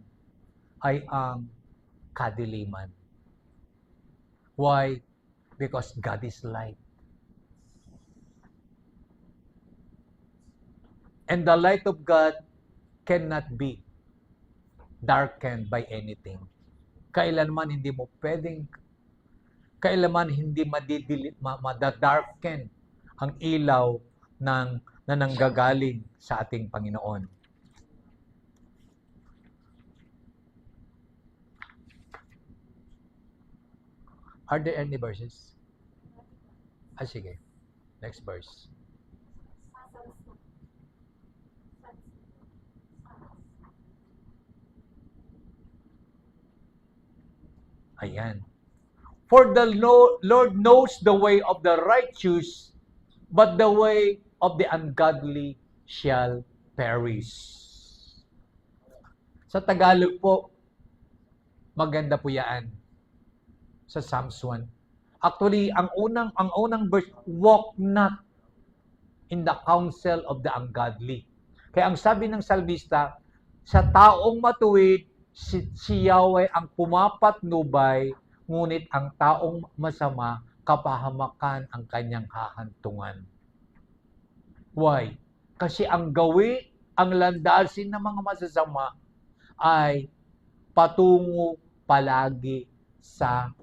ay ang kadiliman. Why? Because God is light. And the light of God cannot be darkened by anything. Kailanman hindi madadarken ang ilaw na nanggagaling sa ating Panginoon. Are there any verses? Sige. Next verse. Ayan. For the Lord knows the way of the righteous, but the way of the ungodly shall perish. Sa Tagalog po, maganda po yan. Sa Psalms 1. Actually, ang unang verse, walk not in the counsel of the ungodly. Kaya ang sabi ng salmista, sa taong matuwid, si Yahweh ang pumapatnubay, ngunit ang taong masama, kapahamakan ang kanyang hahantungan. Why? Kasi ang landasin ng mga masasama ay patungo palagi sa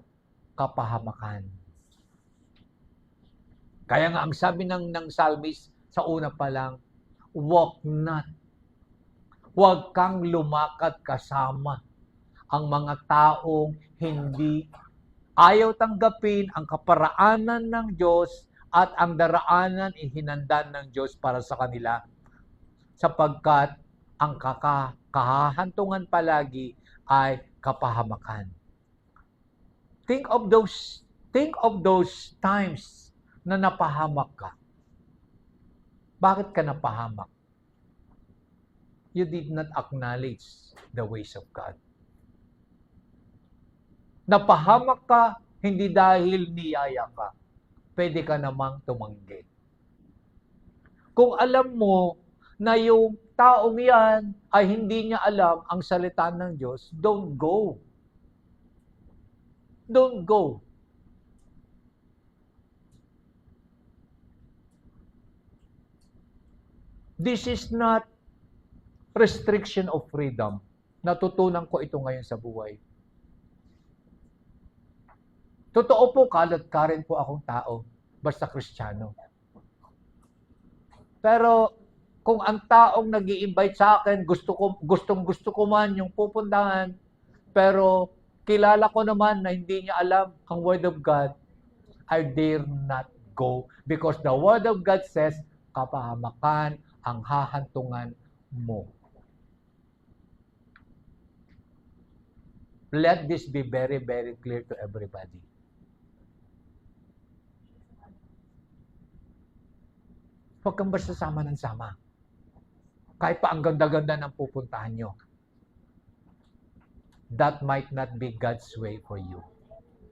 kapahamakan. Kaya nga ang sabi ng psalmist sa una pa lang, walk not. Huwag kang lumakad kasama ang mga taong hindi ayaw tanggapin ang kaparaanan ng Diyos at ang daraanan ihinandan ng Diyos para sa kanila, sapagkat ang kahahantungan palagi ay kapahamakan. Think of those times na napahamak ka. Bakit ka napahamak? You did not acknowledge the ways of God. Napahamak ka, hindi dahil niyaya ka. Pwede ka namang tumanggi. Kung alam mo na yung taong yan ay hindi niya alam ang salita ng Diyos, don't go. Don't go. This is not restriction of freedom. Natutunan ko ito ngayon sa buhay. Totoo po, ka rin po akong tao, basta Kristiyano. Pero kung ang taong nag-i-invite sa akin, gusto ko man yung pupuntahan, pero kilala ko naman na hindi niya alam ang Word of God, I dare not go. Because the Word of God says, kapahamakan ang hahantungan mo. Let this be very, very clear to everybody. Huwag kang basta sama ng sama. Kahit pa ang ganda-ganda ng pupuntahan nyo. That might not be God's way for you.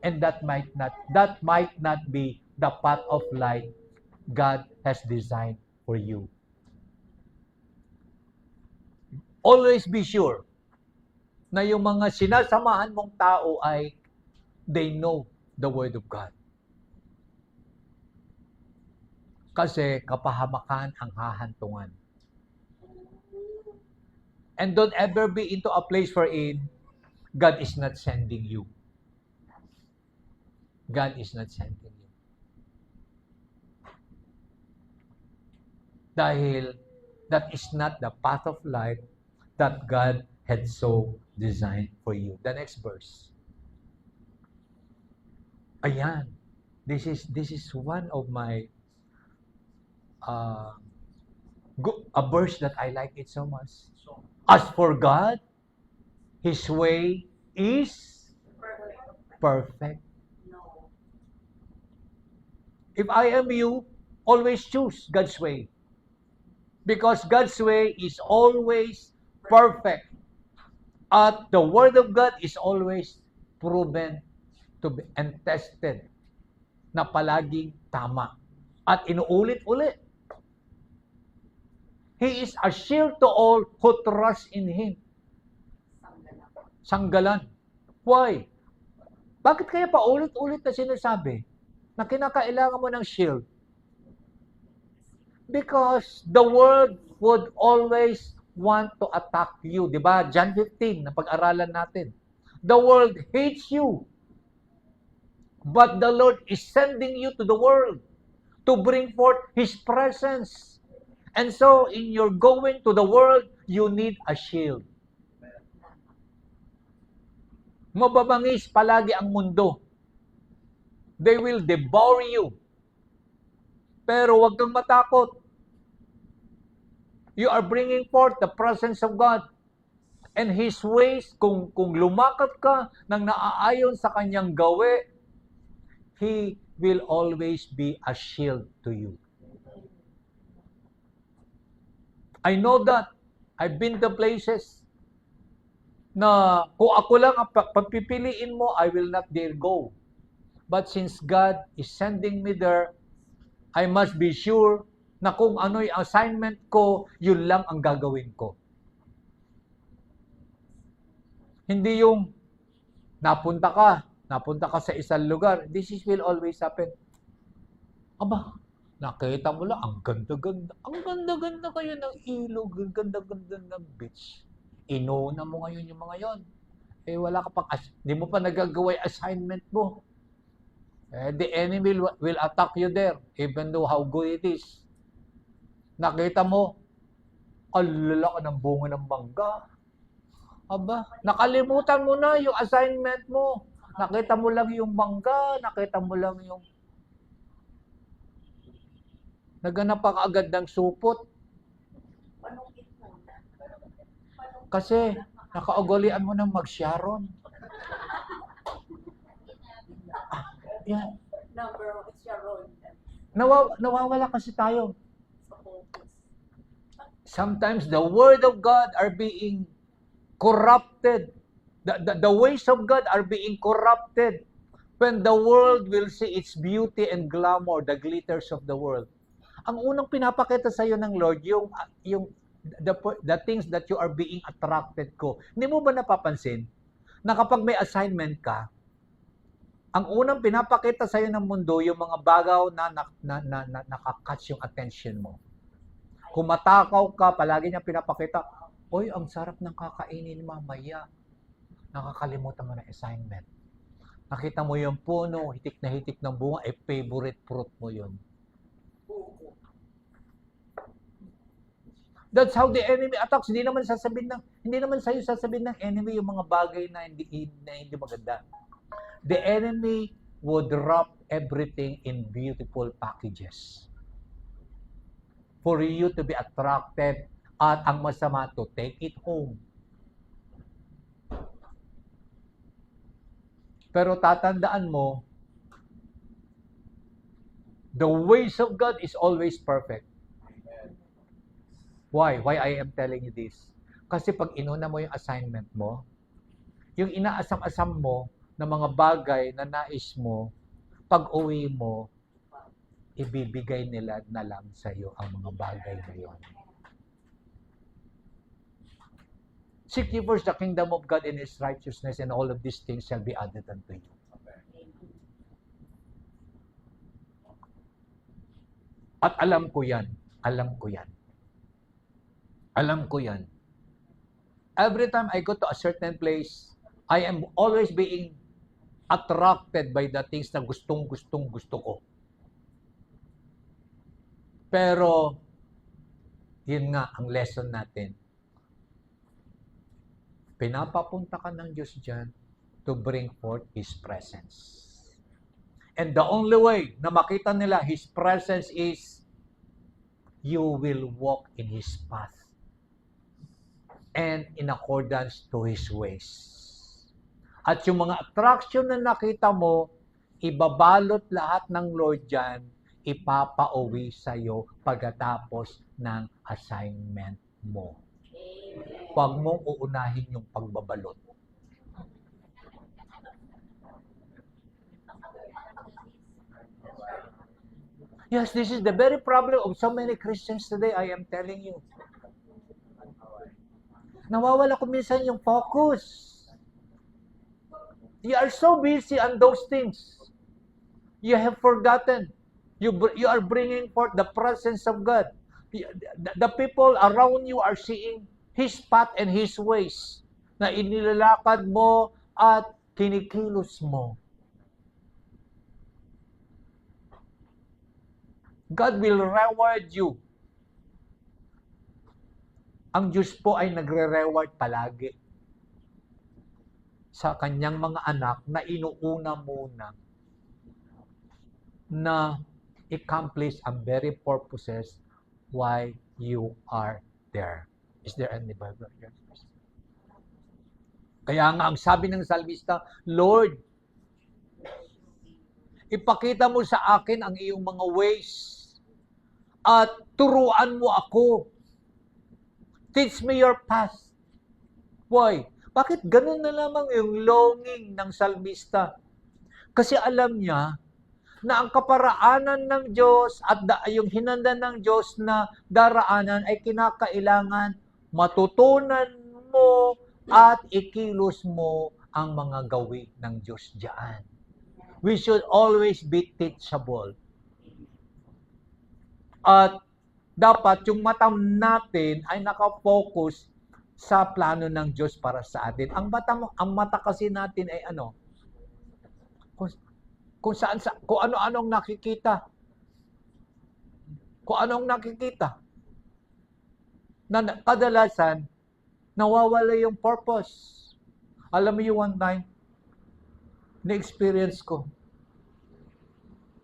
And that might not be the path of life God has designed for you. Always be sure na yung mga sinasamahan mong tao ay they know the Word of God. Kasi kapahamakan ang hahantungan. And don't ever be into a place wherein God is not sending you. God is not sending you. Dahil that is not the path of life that God had so designed for you. The next verse. Ayan. This is one of my a verse that I like it so much. As for God, His way is perfect. If I am you, always choose God's way. Because God's way is always perfect. At the Word of God is always proven to be and tested na palaging tama. At inuulit-ulit. He is a shield to all who trust in Him. Sanggalan. Why? Bakit kaya pa ulit-ulit na sinasabi na kinakailangan mo ng shield? Because the world would always want to attack you. Diba? John 15, na pag-aralan natin. The world hates you. But the Lord is sending you to the world to bring forth His presence. And so, in your going to the world, you need a shield. Mababangis palagi ang mundo. They will devour you. Pero huwag kang matakot. You are bringing forth the presence of God. And His ways, kung lumakad ka ng naaayon sa Kanyang gawi, He will always be a shield to you. I know that. I've been to places na kung ako lang ang pagpipiliin mo, I will not dare go. But since God is sending me there, I must be sure na kung ano'y assignment ko, yun lang ang gagawin ko. Hindi yung napunta ka sa isang lugar. This will always happen. Aba, nakita mo lang, ang ganda-ganda. Ang ganda-ganda kayo ng ilog, ang ganda-ganda ng beach. Inuna mo ngayon yung mga yon. Wala ka pang, hindi mo pa nagagawa yung assignment mo. The enemy will attack you there, even though how good it is. Nakita mo, alala ka ng bunga ng mangga. Aba, nakalimutan mo na yung assignment mo. Nakita mo lang yung mangga, nakita mo lang yung naganap ka agad ng supot. Kasi nakaugalian mo ng mag-Sharon. Yeah. Nawawala kasi tayo. Sometimes the word of God are being corrupted. The ways of God are being corrupted when the world will see its beauty and glamour, the glitters of the world. Ang unang pinapakita sa iyo ng Lord, yung the things that you are being attracted ko. Hindi mo ba napapansin na kapag may assignment ka, ang unang pinapakita sa iyo ng mundo, yung mga bagaw na nakakatch yung attention mo. Kung matakaw ka, palagi niya pinapakita, oy, ang sarap ng kakainin mamaya. Nakakalimutan mo na assignment. Nakita mo yung puno, hitik na hitik ng bunga, favorite fruit mo yun. That's how the enemy attacks. Hindi naman sa'yo sasabihin ng enemy yung mga bagay na hindi maganda. The enemy would wrap everything in beautiful packages for you to be attracted, at ang masama, to take it home. Pero tatandaan mo, the ways of God is always perfect. Why? Why I am telling you this? Kasi pag inuna mo yung assignment mo, yung inaasam-asam mo na mga bagay na nais mo, pag uwi mo, ibibigay nila na lang sa iyo ang mga bagay na yon. Seek ye first the kingdom of God and His righteousness, and all of these things shall be added unto you. At alam ko yan. Alam ko yan. Alam ko yan. Every time I go to a certain place, I am always being attracted by the things na gusto ko. Pero, yun nga ang lesson natin. Pinapapunta ka ng Diyos dyan to bring forth His presence. And the only way na makita nila His presence is you will walk in His path and in accordance to His ways. At yung mga attraction na nakita mo, ibabalot lahat ng Lord dyan, ipapauwi sa'yo pagkatapos ng assignment mo. Huwag mong uunahin yung pagbabalot. Yes, this is the very problem of so many Christians today, I am telling you. Nawawala ko minsan yung focus. You are so busy on those things. You have forgotten. You are bringing forth the presence of God. The people around you are seeing His path and His ways na inilalakad mo at kinikilos mo. God will reward you. Ang Diyos po ay nagre-reward palagi sa kanyang mga anak na inuuna muna na accomplish ang very purposes why you are there. Is there any Bible here? Kaya nga ang sabi ng salmista, Lord, ipakita mo sa akin ang iyong mga ways at turuan mo ako. Teach me your path. Why? Bakit ganun na lamang yung longing ng salmista? Kasi alam niya na ang kaparaanan ng Diyos at yung hinanda ng Diyos na daraanan ay kinakailangan matutunan mo at ikilos mo ang mga gawin ng Diyos diyan. We should always be teachable. At dapat yung mata natin ay nakafocus sa plano ng Diyos para sa atin. Ang mata kasi natin ay ano? Kung ano-anong nakikita. Kung anong nakikita. Na kadalasan, nawawala yung purpose. Alam mo yung one time, na-experience ko.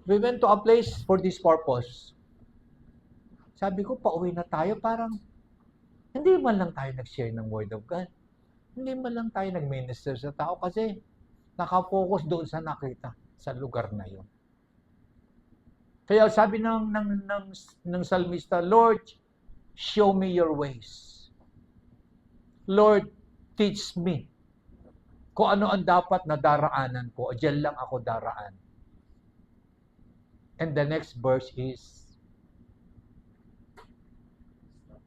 We went to a place for this purpose. Sabi ko, pauwi na tayo, parang hindi man lang tayo nag-share ng Word of God. Hindi man lang tayo nag-minister sa tao kasi nakafocus doon sa nakita sa lugar na yun. Kaya sabi ng salmista, Lord, show me your ways. Lord, teach me kung ano ang dapat na daraanan ko. Diyan lang ako daraan. And the next verse is,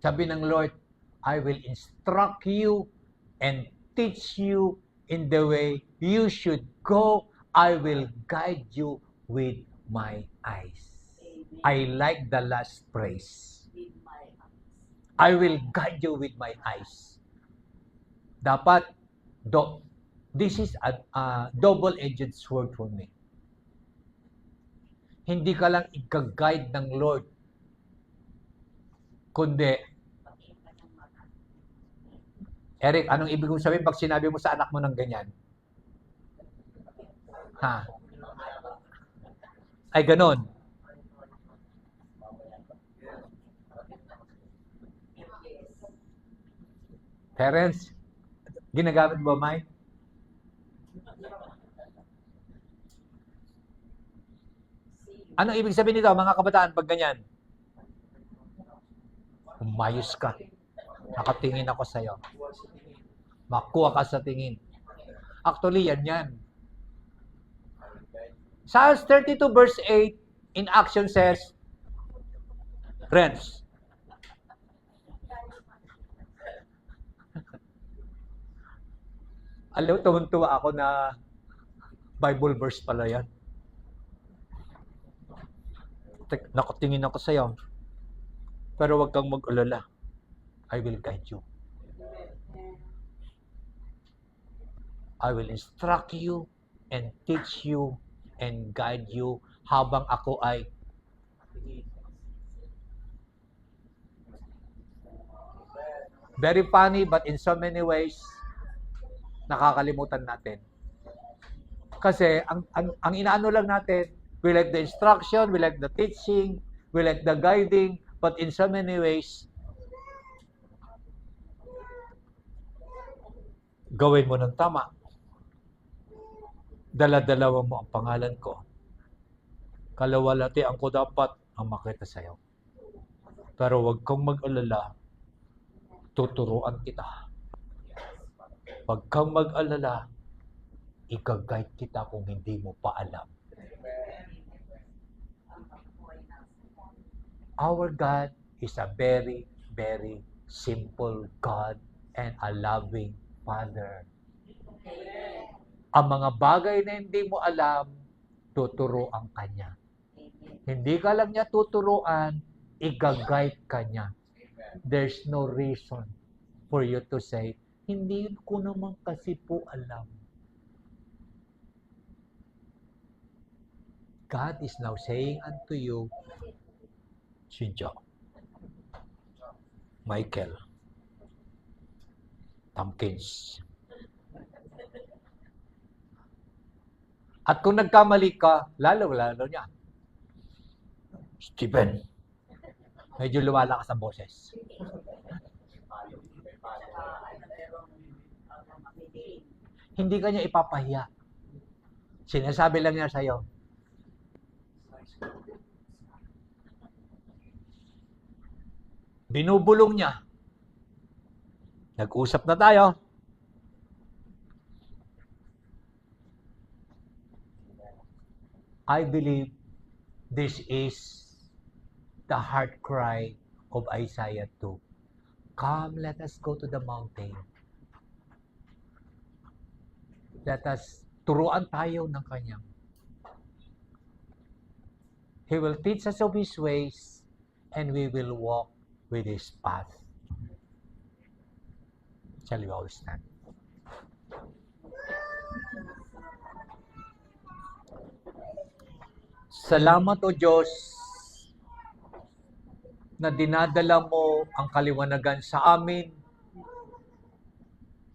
sabi ng Lord, I will instruct you and teach you in the way you should go. I will guide you with my eyes. I like the last phrase. I will guide you with my eyes. Dapat, this is a double-edged sword for me. Hindi ka lang i-guide ng Lord, kundi, Eric, anong ibig kong sabihin pag sinabi mo sa anak mo ng ganyan? Ha? Ay, ganon. Parents, ginagamit mo ba, Mike? Anong ibig sabihin nito, mga kabataan, pag ganyan? Umayos ka. Nakatingin ako sa'yo. Makuha ka sa tingin. Actually, yan. Psalms 32 verse 8 in action says, friends, alam mo, tumuntuwa ako na Bible verse pala yan. Nakatingin ako sa'yo. Pero huwag kang mag-alala. I will guide you. I will instruct you and teach you and guide you habang ako ay very funny but in so many ways nakakalimutan natin. Kasi ang inaano lang natin, we like the instruction, we like the teaching, we like the guiding, but in so many ways gawin mo ng tama. Dala-dalawa mo ang pangalan ko. Kalawalatian ko dapat ang makita sa'yo. Pero huwag kang mag-alala. Tuturuan kita. Huwag kang mag-alala. Ika-guide kita kung hindi mo pa alam. Our God is a very, very simple God and a loving Father. Ang mga bagay na hindi mo alam, tuturuan ka niya. Hindi ka lang niya tuturuan, i-guide ka niya. There's no reason for you to say, hindi ko naman kasi po alam. God is now saying unto you, Cynthia, Michael, Tompkins. At kung nagkamali ka, lalo niya, Stephen, medyo lumalakas ang boses. Hindi ka niya ipapahiya. Sinasabi lang niya sa'yo, binubulong niya. Nag-usap na tayo. I believe this is the heart cry of Isaiah 2. Come, let us go to the mountain. Let us turuan tayo ng kanyang. He will teach us of His ways and we will walk with His path. Shall we all stand? Salamat o Diyos na dinadala mo ang kaliwanagan sa amin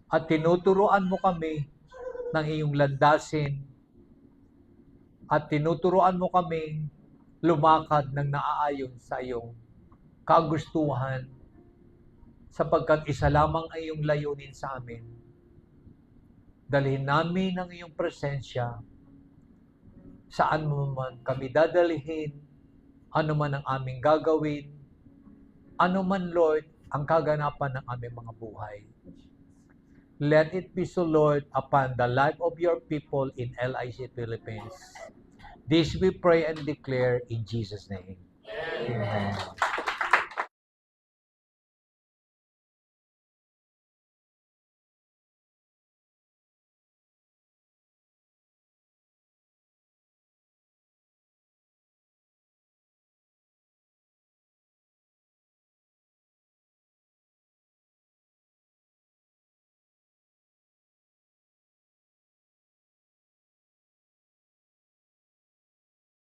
at tinuturuan mo kami ng iyong landasin at tinuturuan mo kami lumakad ng naaayon sa iyong kagustuhan sapagkat isa lamang ay iyong layunin sa amin. Dalhin namin ang iyong presensya saan mo man kami dadalhin, ano man ang aming gagawin, ano man, Lord, ang kaganapan ng aming mga buhay. Let it be so, Lord, upon the life of your people in LIC Philippines. This we pray and declare in Jesus' name. Amen.